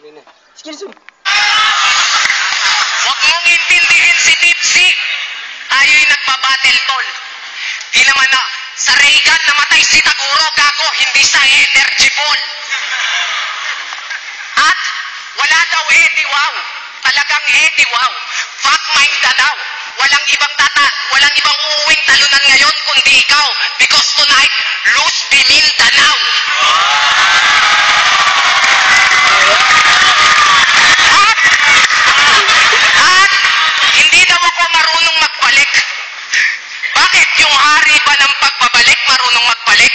Excuse me. Huwag mong intindihin si Tipsy. Tayo'y nagbabattle, tol. Di naman na sa Reagan namatay si Taguro, gago, hindi sa energy ball. At wala daw Eddie Wow. Talagang Eddie Wow. Fuck Mindanao. Walang ibang uuwing talunan ngayon kundi ikaw. Because tonight, lose the Mindanao. At hindi daw ako marunong magbalik. Bakit yung hari ba ng pagbabalik marunong magbalik?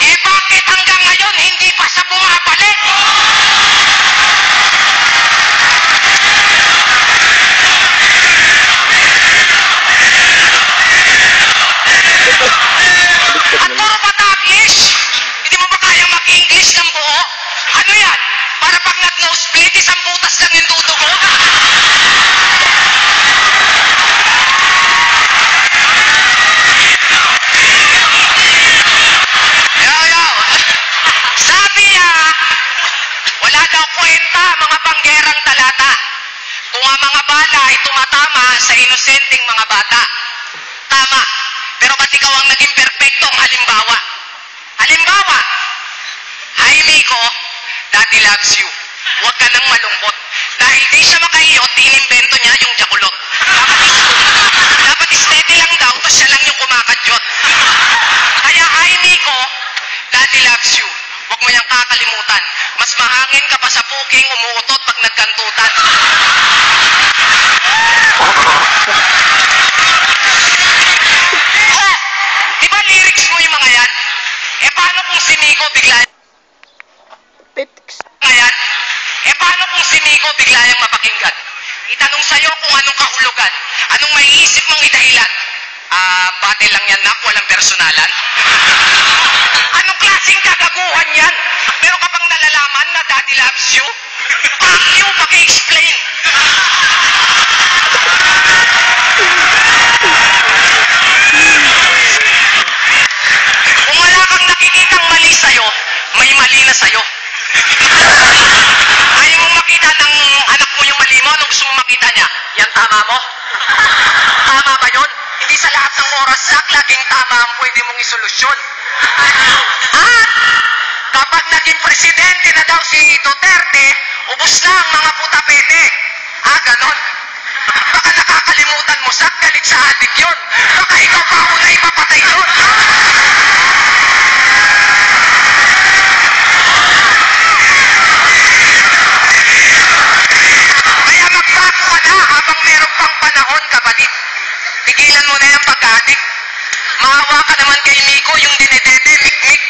Eh bakit hanggang ngayon hindi pa siya bumabalik? At puro Bataglis, hindi mo ba kaya mag-English ng buo? Ano yan? Para pag nag-nosebleed, isang butas lang yung dudugo? Sabi niya, wala daw kwenta mga banggerang talata. Kung ang mga bala ay tumatama sa inosenteng mga bata. Tama. Pero ba't ikaw ang naging perpektong halimbawa? Halimbawa, hi Miko, Daddy loves you. Huwag ka nang malungkot. Dahil di siya makaiyot, inimbento niya yung jakulot. Dapat steady lang daw, tapos siya lang yung kumakadyot. Kaya hi Miko, Daddy loves you. Huwag mo yung kakalimutan. Mas mahangin ka pa sa puking umuutot pag nagkantutan. Di ba lyrics mo yung mga yan? Eh paano kung si Miko bigla yung mapakinggan? Itanong sa'yo kung anong kahulugan. Anong may isip mong idahilan? Battle lang yan, nak. Walang personalan. Anong klaseng kagaguhan yan? Meron ka bang nalalaman na Daddy loves you? Fuck you, paki-explain. Kung wala kang nakikitang mali sa'yo, may mali na sa'yo. Ayaw mong makita ng anak mo yung mali mo, anong gusto mong makita niya? Yan tama mo? Tama ba yun? Hindi sa lahat ng oras, Zach, laging tama ang pwede mong isolusyon. Kapag naging presidente na daw si Duterte, ubos na ang mga puta-pete. Ganon. Baka nakakalimutan mo, Zach, galit sa adik yun. Baka ikaw pa ako na ipapatay yun. Kaya magbago ka na habang meron pang panahon, kapatid. Tigilan mo na yung pagka-adik. Maawa ka naman kay Miko, yung dinedede, mikmik.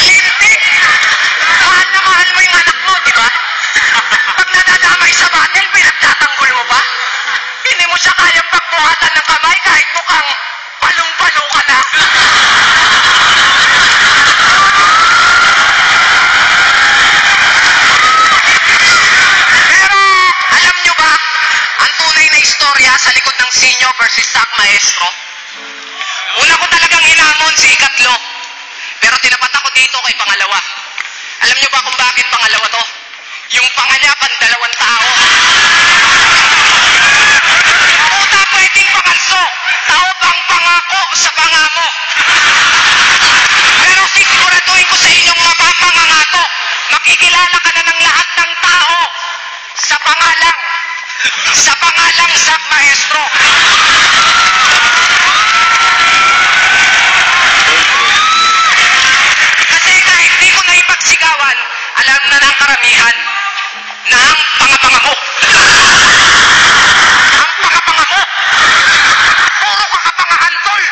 Lintik! Mahal na mahal mo yung anak mo, di ba? Pag nadadamay sa battle, pinagtatanggol mo ba? Hindi mo siya kayang pagbuhatan ng kamay kahit mukhang palong-palo ka na. Istorya sa likod ng Sinyo versus Zach Maestro. Una ko talagang hinamon si ikatlo. Pero tinapat ako dito kay pangalawa. Alam niyo ba kung bakit pangalawa to? Yung panganya pandalawang tao. Puta pwedeng pangalso. Tao pang pangako sa pangamo. Pero sisiguraduhin ko sa inyong mapapangangato. Makikilala ka na ng lahat ng tao sa pangalang. Sa pangalang Zach Maestro. Kasi kahit di ko na ipagsigawan, alam na ng karamihan na ang pangapanga mo. Ang pangapanga mo. Puro kakapangahan, tol.